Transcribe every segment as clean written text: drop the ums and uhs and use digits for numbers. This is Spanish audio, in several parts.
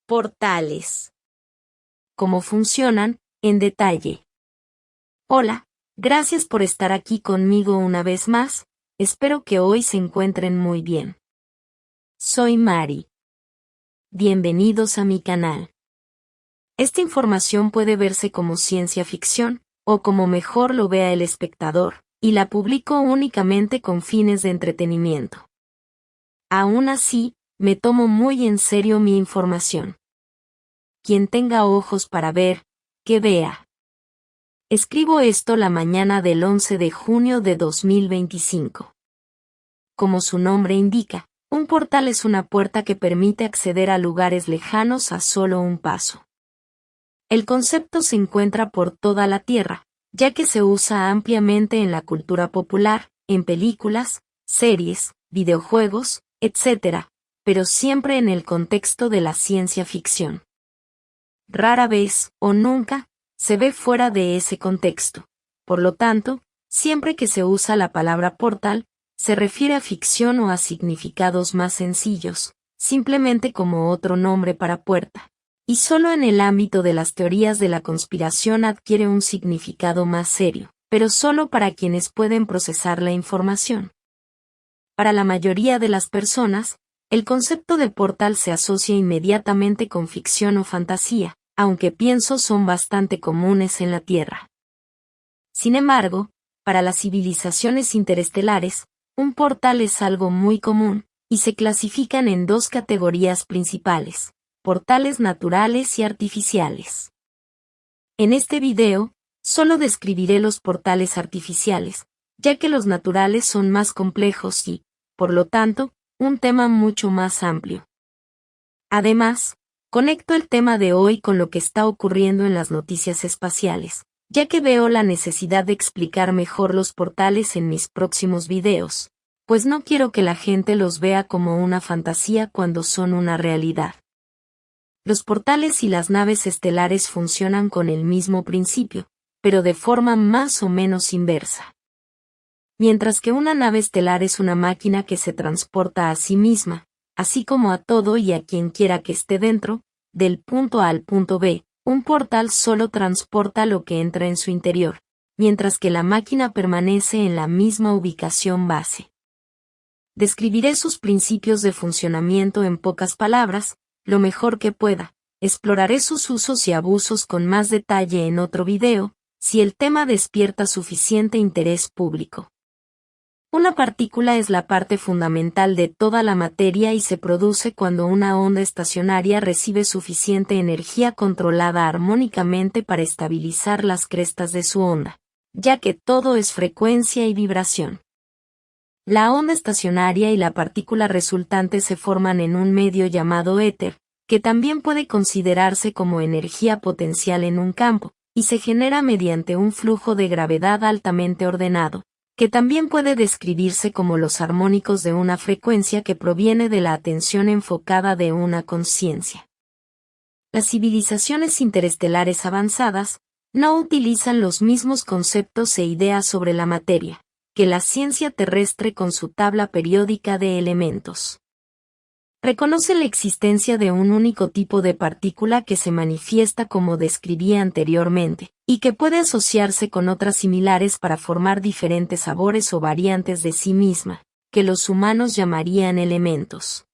Portales. ¿Cómo funcionan? En detalle. Hola, gracias por estar aquí conmigo una vez más, espero que hoy se encuentren muy bien. Soy Mari. Bienvenidos a mi canal. Esta información puede verse como ciencia ficción, o como mejor lo vea el espectador, y la publico únicamente con fines de entretenimiento. Aún así, me tomo muy en serio mi información. Quien tenga ojos para ver, que vea. Escribo esto la mañana del 11 de junio de 2025. Como su nombre indica, un portal es una puerta que permite acceder a lugares lejanos a solo un paso. El concepto se encuentra por toda la Tierra, ya que se usa ampliamente en la cultura popular, en películas, series, videojuegos, etc., pero siempre en el contexto de la ciencia ficción. Rara vez, o nunca, se ve fuera de ese contexto. Por lo tanto, siempre que se usa la palabra portal, se refiere a ficción o a significados más sencillos, simplemente como otro nombre para puerta. Y solo en el ámbito de las teorías de la conspiración adquiere un significado más serio, pero solo para quienes pueden procesar la información. Para la mayoría de las personas, el concepto de portal se asocia inmediatamente con ficción o fantasía, aunque pienso son bastante comunes en la Tierra. Sin embargo, para las civilizaciones interestelares, un portal es algo muy común, y se clasifican en dos categorías principales: portales naturales y artificiales. En este video, solo describiré los portales artificiales, ya que los naturales son más complejos y, por lo tanto, un tema mucho más amplio. Además, conecto el tema de hoy con lo que está ocurriendo en las noticias espaciales, ya que veo la necesidad de explicar mejor los portales en mis próximos videos, pues no quiero que la gente los vea como una fantasía cuando son una realidad. Los portales y las naves estelares funcionan con el mismo principio, pero de forma más o menos inversa. Mientras que una nave estelar es una máquina que se transporta a sí misma, así como a todo y a quien quiera que esté dentro, del punto A al punto B, un portal solo transporta lo que entra en su interior, mientras que la máquina permanece en la misma ubicación base. Describiré sus principios de funcionamiento en pocas palabras, lo mejor que pueda. Exploraré sus usos y abusos con más detalle en otro video, si el tema despierta suficiente interés público. Una partícula es la parte fundamental de toda la materia y se produce cuando una onda estacionaria recibe suficiente energía controlada armónicamente para estabilizar las crestas de su onda, ya que todo es frecuencia y vibración. La onda estacionaria y la partícula resultante se forman en un medio llamado éter, que también puede considerarse como energía potencial en un campo, y se genera mediante un flujo de gravedad altamente ordenado, que también puede describirse como los armónicos de una frecuencia que proviene de la atención enfocada de una conciencia. Las civilizaciones interestelares avanzadas no utilizan los mismos conceptos e ideas sobre la materia que la ciencia terrestre con su tabla periódica de elementos. Reconoce la existencia de un único tipo de partícula que se manifiesta como describí anteriormente, y que puede asociarse con otras similares para formar diferentes sabores o variantes de sí misma, que los humanos llamarían elementos.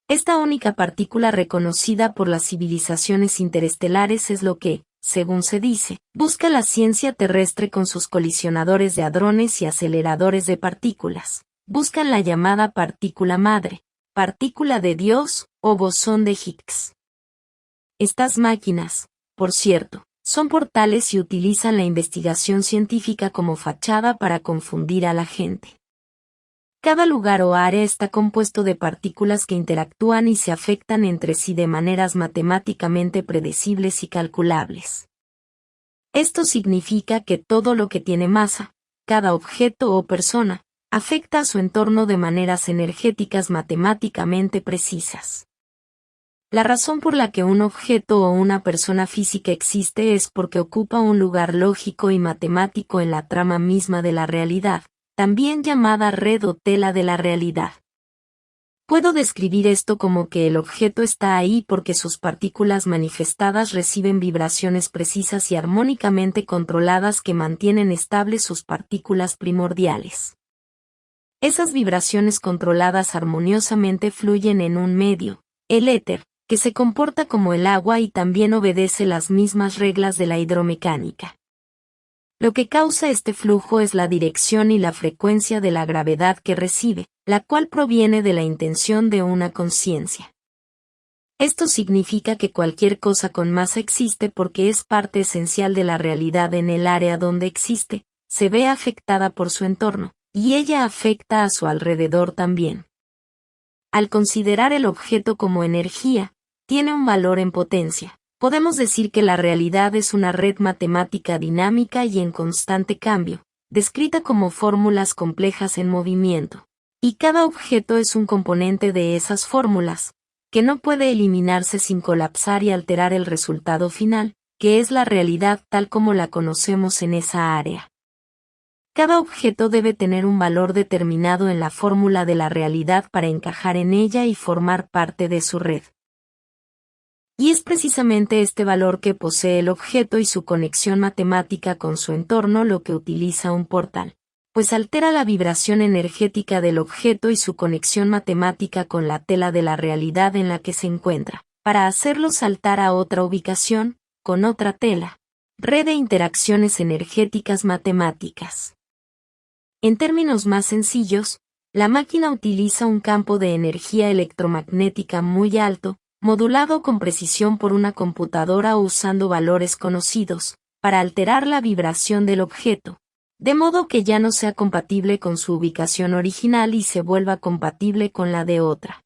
Esta única partícula reconocida por las civilizaciones interestelares es lo que, según se dice, busca la ciencia terrestre con sus colisionadores de hadrones y aceleradores de partículas. Buscan la llamada partícula madre, partícula de Dios, o bosón de Higgs. Estas máquinas, por cierto, son portales y utilizan la investigación científica como fachada para confundir a la gente. Cada lugar o área está compuesto de partículas que interactúan y se afectan entre sí de maneras matemáticamente predecibles y calculables. Esto significa que todo lo que tiene masa, cada objeto o persona, afecta a su entorno de maneras energéticas matemáticamente precisas. La razón por la que un objeto o una persona física existe es porque ocupa un lugar lógico y matemático en la trama misma de la realidad, también llamada red o tela de la realidad. Puedo describir esto como que el objeto está ahí porque sus partículas manifestadas reciben vibraciones precisas y armónicamente controladas que mantienen estables sus partículas primordiales. Esas vibraciones controladas armoniosamente fluyen en un medio, el éter, que se comporta como el agua y también obedece las mismas reglas de la hidromecánica. Lo que causa este flujo es la dirección y la frecuencia de la gravedad que recibe, la cual proviene de la intención de una conciencia. Esto significa que cualquier cosa con masa existe porque es parte esencial de la realidad en el área donde existe, se ve afectada por su entorno, y ella afecta a su alrededor también. Al considerar el objeto como energía, tiene un valor en potencia. Podemos decir que la realidad es una red matemática dinámica y en constante cambio, descrita como fórmulas complejas en movimiento. Y cada objeto es un componente de esas fórmulas, que no puede eliminarse sin colapsar y alterar el resultado final, que es la realidad tal como la conocemos en esa área. Cada objeto debe tener un valor determinado en la fórmula de la realidad para encajar en ella y formar parte de su red. Y es precisamente este valor que posee el objeto y su conexión matemática con su entorno lo que utiliza un portal, pues altera la vibración energética del objeto y su conexión matemática con la tela de la realidad en la que se encuentra, para hacerlo saltar a otra ubicación, con otra tela. Red de interacciones energéticas matemáticas. En términos más sencillos, la máquina utiliza un campo de energía electromagnética muy alto, modulado con precisión por una computadora o usando valores conocidos, para alterar la vibración del objeto, de modo que ya no sea compatible con su ubicación original y se vuelva compatible con la de otra.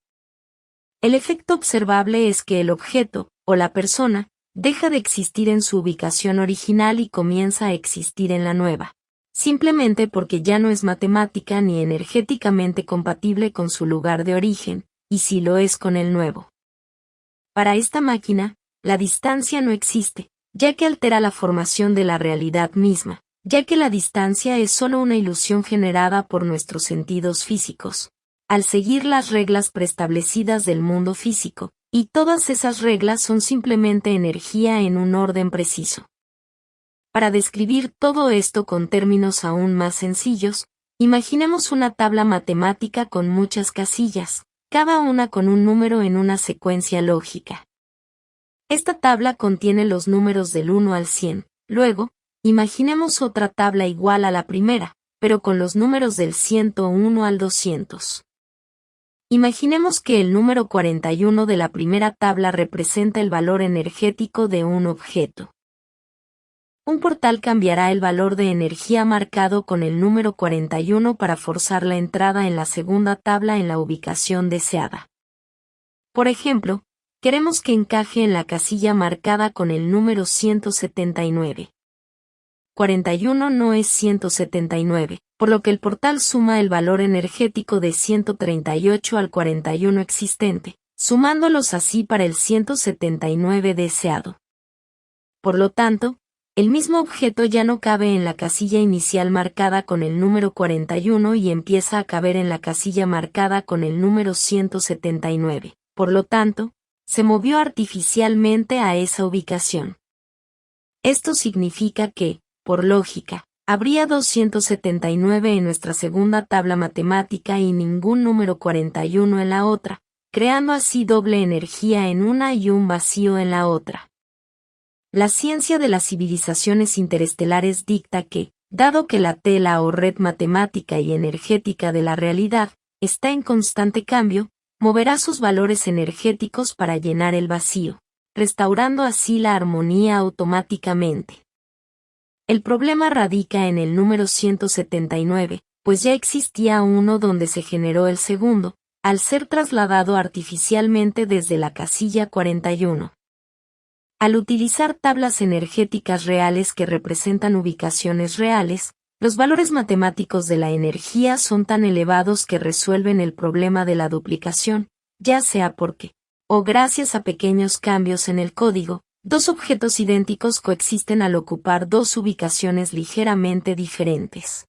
El efecto observable es que el objeto, o la persona, deja de existir en su ubicación original y comienza a existir en la nueva, simplemente porque ya no es matemática ni energéticamente compatible con su lugar de origen, y sí lo es con el nuevo. Para esta máquina, la distancia no existe, ya que altera la formación de la realidad misma, ya que la distancia es solo una ilusión generada por nuestros sentidos físicos, al seguir las reglas preestablecidas del mundo físico, y todas esas reglas son simplemente energía en un orden preciso. Para describir todo esto con términos aún más sencillos, imaginemos una tabla matemática con muchas casillas, cada una con un número en una secuencia lógica. Esta tabla contiene los números del 1 al 100. Luego, imaginemos otra tabla igual a la primera, pero con los números del 101 al 200. Imaginemos que el número 41 de la primera tabla representa el valor energético de un objeto. Un portal cambiará el valor de energía marcado con el número 41 para forzar la entrada en la segunda tabla en la ubicación deseada. Por ejemplo, queremos que encaje en la casilla marcada con el número 179. 41 no es 179, por lo que el portal suma el valor energético de 138 al 41 existente, sumándolos así para el 179 deseado. Por lo tanto, el mismo objeto ya no cabe en la casilla inicial marcada con el número 41 y empieza a caber en la casilla marcada con el número 179. Por lo tanto, se movió artificialmente a esa ubicación. Esto significa que, por lógica, habría 279 en nuestra segunda tabla matemática y ningún número 41 en la otra, creando así doble energía en una y un vacío en la otra. La ciencia de las civilizaciones interestelares dicta que, dado que la tela o red matemática y energética de la realidad está en constante cambio, moverá sus valores energéticos para llenar el vacío, restaurando así la armonía automáticamente. El problema radica en el número 179, pues ya existía uno donde se generó el segundo, al ser trasladado artificialmente desde la casilla 41. Al utilizar tablas energéticas reales que representan ubicaciones reales, los valores matemáticos de la energía son tan elevados que resuelven el problema de la duplicación, ya sea porque, o gracias a pequeños cambios en el código, dos objetos idénticos coexisten al ocupar dos ubicaciones ligeramente diferentes.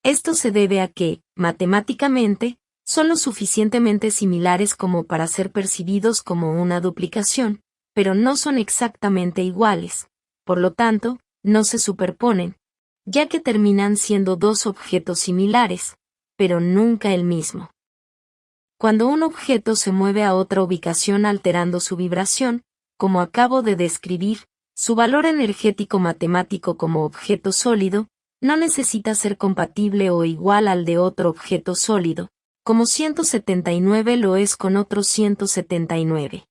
Esto se debe a que, matemáticamente, Son lo suficientemente similares como para ser percibidos como una duplicación, pero no son exactamente iguales. Por lo tanto, no se superponen, ya que terminan siendo dos objetos similares, pero nunca el mismo. Cuando un objeto se mueve a otra ubicación alterando su vibración, como acabo de describir, su valor energético matemático como objeto sólido no necesita ser compatible o igual al de otro objeto sólido, como 179 lo es con otro 179.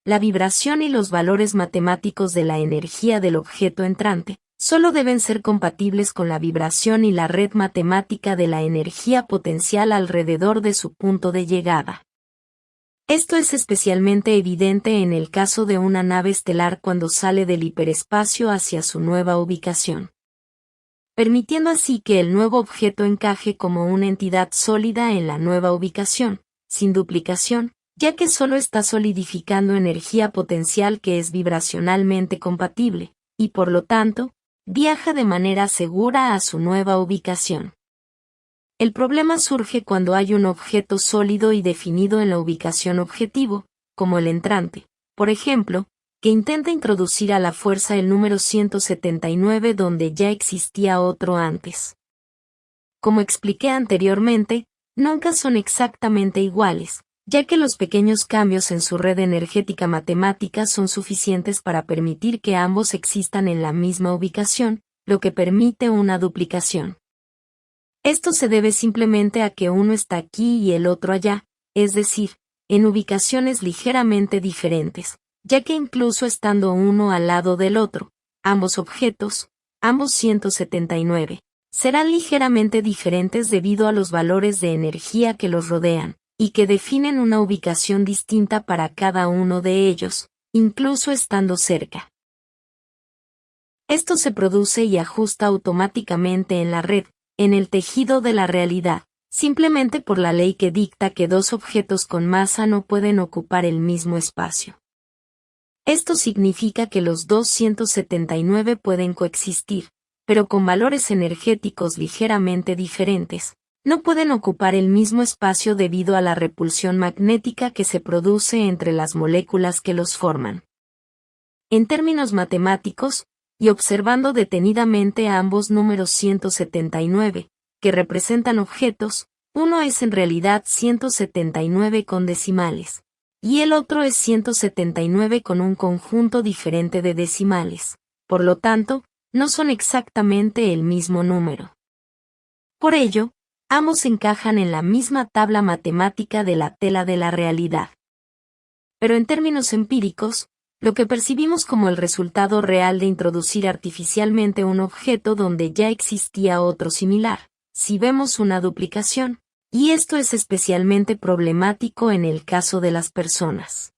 La vibración y los valores matemáticos de la energía del objeto entrante solo deben ser compatibles con la vibración y la red matemática de la energía potencial alrededor de su punto de llegada. Esto es especialmente evidente en el caso de una nave estelar cuando sale del hiperespacio hacia su nueva ubicación, permitiendo así que el nuevo objeto encaje como una entidad sólida en la nueva ubicación, sin duplicación, ya que solo está solidificando energía potencial que es vibracionalmente compatible, y por lo tanto, viaja de manera segura a su nueva ubicación. El problema surge cuando hay un objeto sólido y definido en la ubicación objetivo, como el entrante, por ejemplo, que intenta introducir a la fuerza el número 179 donde ya existía otro antes. Como expliqué anteriormente, nunca son exactamente iguales, ya que los pequeños cambios en su red energética matemática son suficientes para permitir que ambos existan en la misma ubicación, lo que permite una duplicación. Esto se debe simplemente a que uno está aquí y el otro allá, es decir, en ubicaciones ligeramente diferentes, ya que incluso estando uno al lado del otro, ambos objetos, ambos 179, serán ligeramente diferentes debido a los valores de energía que los rodean, y que definen una ubicación distinta para cada uno de ellos, incluso estando cerca. Esto se produce y ajusta automáticamente en la red, en el tejido de la realidad, simplemente por la ley que dicta que dos objetos con masa no pueden ocupar el mismo espacio. Esto significa que los dos 179 pueden coexistir, pero con valores energéticos ligeramente diferentes. No pueden ocupar el mismo espacio debido a la repulsión magnética que se produce entre las moléculas que los forman. En términos matemáticos, y observando detenidamente a ambos números 179, que representan objetos, uno es en realidad 179 con decimales, y el otro es 179 con un conjunto diferente de decimales, por lo tanto, no son exactamente el mismo número. Por ello, ambos encajan en la misma tabla matemática de la tela de la realidad. Pero en términos empíricos, lo que percibimos como el resultado real de introducir artificialmente un objeto donde ya existía otro similar, si vemos una duplicación, y esto es especialmente problemático en el caso de las personas.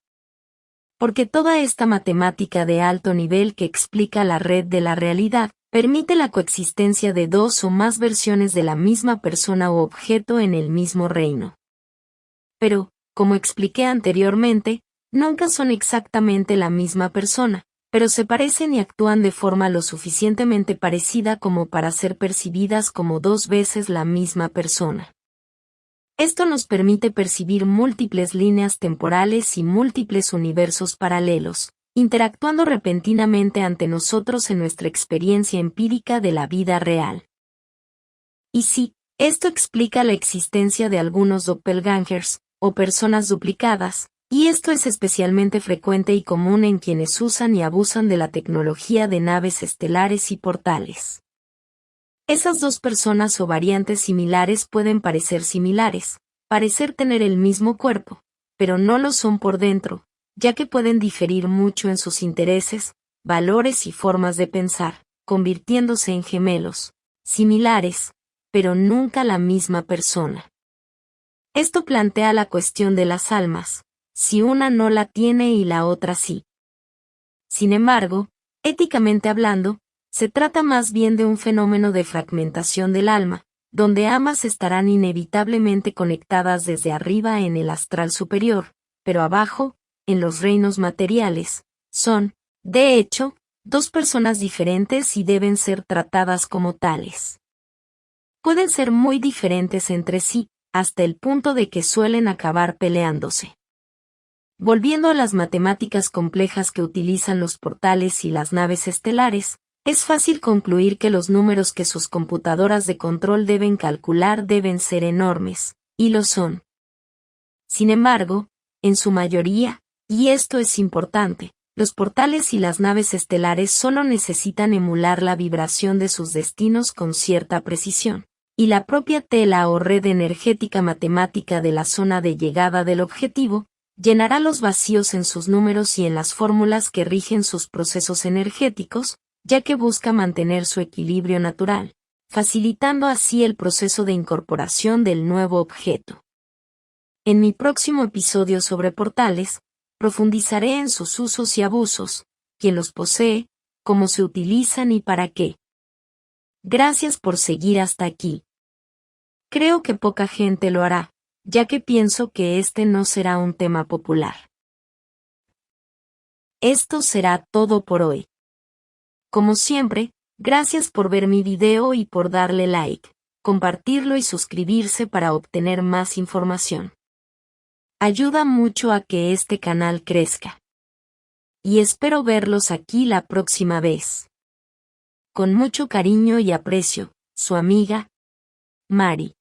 Porque toda esta matemática de alto nivel que explica la red de la realidad, permite la coexistencia de dos o más versiones de la misma persona o objeto en el mismo reino. Pero, como expliqué anteriormente, nunca son exactamente la misma persona, pero se parecen y actúan de forma lo suficientemente parecida como para ser percibidas como dos veces la misma persona. Esto nos permite percibir múltiples líneas temporales y múltiples universos paralelos, interactuando repentinamente ante nosotros en nuestra experiencia empírica de la vida real. Y sí, esto explica la existencia de algunos doppelgangers, o personas duplicadas, y esto es especialmente frecuente y común en quienes usan y abusan de la tecnología de naves estelares y portales. Esas dos personas o variantes similares pueden parecer similares, parecer tener el mismo cuerpo, pero no lo son por dentro, ya que pueden diferir mucho en sus intereses, valores y formas de pensar, convirtiéndose en gemelos, similares, pero nunca la misma persona. Esto plantea la cuestión de las almas, si una no la tiene y la otra sí. Sin embargo, éticamente hablando, se trata más bien de un fenómeno de fragmentación del alma, donde ambas estarán inevitablemente conectadas desde arriba en el astral superior, pero abajo, en los reinos materiales, son, de hecho, dos personas diferentes y deben ser tratadas como tales. Pueden ser muy diferentes entre sí, hasta el punto de que suelen acabar peleándose. Volviendo a las matemáticas complejas que utilizan los portales y las naves estelares, es fácil concluir que los números que sus computadoras de control deben calcular deben ser enormes, y lo son. Sin embargo, en su mayoría, y esto es importante, los portales y las naves estelares solo necesitan emular la vibración de sus destinos con cierta precisión, y la propia tela o red energética matemática de la zona de llegada del objetivo llenará los vacíos en sus números y en las fórmulas que rigen sus procesos energéticos, ya que busca mantener su equilibrio natural, facilitando así el proceso de incorporación del nuevo objeto. En mi próximo episodio sobre portales, profundizaré en sus usos y abusos, quién los posee, cómo se utilizan y para qué. Gracias por seguir hasta aquí. Creo que poca gente lo hará, ya que pienso que este no será un tema popular. Esto será todo por hoy. Como siempre, gracias por ver mi video y por darle like, compartirlo y suscribirse para obtener más información. Ayuda mucho a que este canal crezca. Y espero verlos aquí la próxima vez. Con mucho cariño y aprecio, su amiga, Mari.